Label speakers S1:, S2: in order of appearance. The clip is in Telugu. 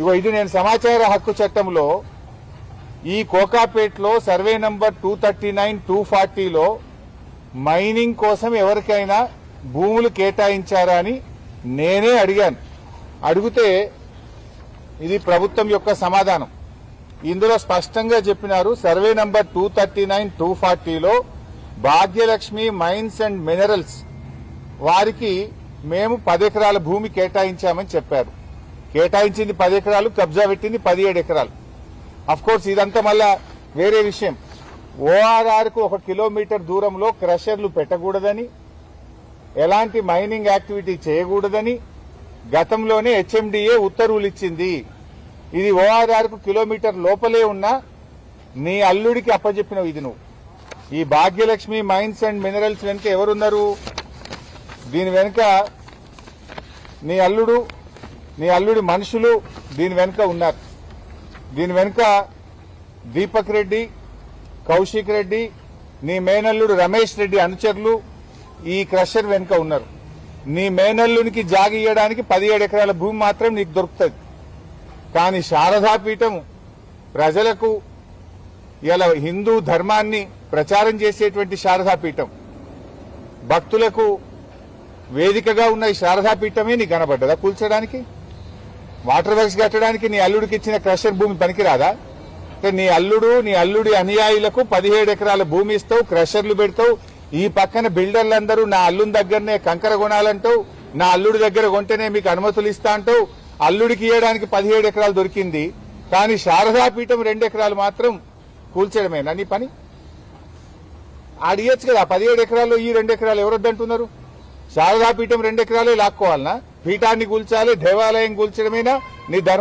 S1: ఇగో ఇది నేను సమాచార హక్కు చట్టంలో ఈ కోకాపేట్లో సర్వే నంబర్ 239, 240లో మైనింగ్ కోసం ఎవరికైనా భూములు కేటాయించారా అని నేనే అడిగాను. అడిగితే ఇది ప్రభుత్వం యొక్క సమాధానం. ఇందులో స్పష్టంగా చెప్పినారు, సర్వే నంబర్ 239, 240లో భాగ్యలక్ష్మి మైన్స్ అండ్ మినరల్స్ వారికి మేము 10 ఎకరాల భూమి కేటాయించామని చెప్పారు. కేటాయించింది 10 ఎకరాలు, కబ్జా పెట్టింది 17 ఎకరాలు. అఫ్ కోర్స్ ఇదంతా మళ్ళా వేరే విషయం. ఓఆర్ఆర్ కు 1 కిలోమీటర్ దూరంలో క్రషర్లు పెట్టకూడదని, ఎలాంటి మైనింగ్ యాక్టివిటీ చేయకూడదని గతంలోనే హెచ్ఎండిఏ ఉత్తర్వులు ఇచ్చింది. ఇది ఓఆర్ఆర్ కు కిలోమీటర్ లోపలే ఉన్నా నీ అల్లుడికి అప్పచెప్పినవు. ఇది నువ్వు ఈ భాగ్యలక్ష్మి మైన్స్ అండ్ మినరల్స్ వెనుక ఎవరున్నారు? దీని వెనుక నీ అల్లుడి మనుషులు దీని వెనుక ఉన్నారు. దీని వెనుక దీపక్ రెడ్డి, కౌశిక్ రెడ్డి, నీ మేనల్లుడు రమేష్ రెడ్డి అనుచరులు ఈ క్రషర్ వెనుక ఉన్నారు. నీ మేనల్లునికి జాగి ఇయ్యడానికి 17 ఎకరాల భూమి మాత్రం నీకు దొరుకుతుంది. కానీ శారదాపీఠం ప్రజలకు ఇలా హిందూ ధర్మాన్ని ప్రచారం చేసేటువంటి శారదాపీఠం, భక్తులకు వేదికగా ఉన్న ఈ శారదాపీఠమే నీకు కనబడ్డదా కూల్చడానికి? వాటర్ వర్క్స్ కట్టడానికి నీ అల్లుడికి ఇచ్చిన క్రషర్ భూమి పనికిరాదా? నీ అల్లుడి అనుయాయులకు 17 ఎకరాల భూమి ఇస్తావు, క్రషర్లు పెడతావు. ఈ పక్కన బిల్డర్లందరూ నా అల్లుని దగ్గరనే కంకర కొనాలంటావు, నా అల్లుడి దగ్గర కొంటేనే మీకు అనుమతులు ఇస్తా అంటావు. అల్లుడికి ఇవ్వడానికి 17 ఎకరాలు దొరికింది, కానీ శారదాపీఠం 2 ఎకరాలు మాత్రం కూల్చడమేనా నీ పని? ఆడియచ్చు కదా 17 ఎకరాల్లో ఈ 2 ఎకరాలు ఎవరొద్దంటున్నారు? శారదాపీఠం 2 ఎకరాలే లాక్కోవాలనా? పీఠాన్ని కూల్చాలి, దేవాలయం కూల్చడమేనా నీ ధర్మం?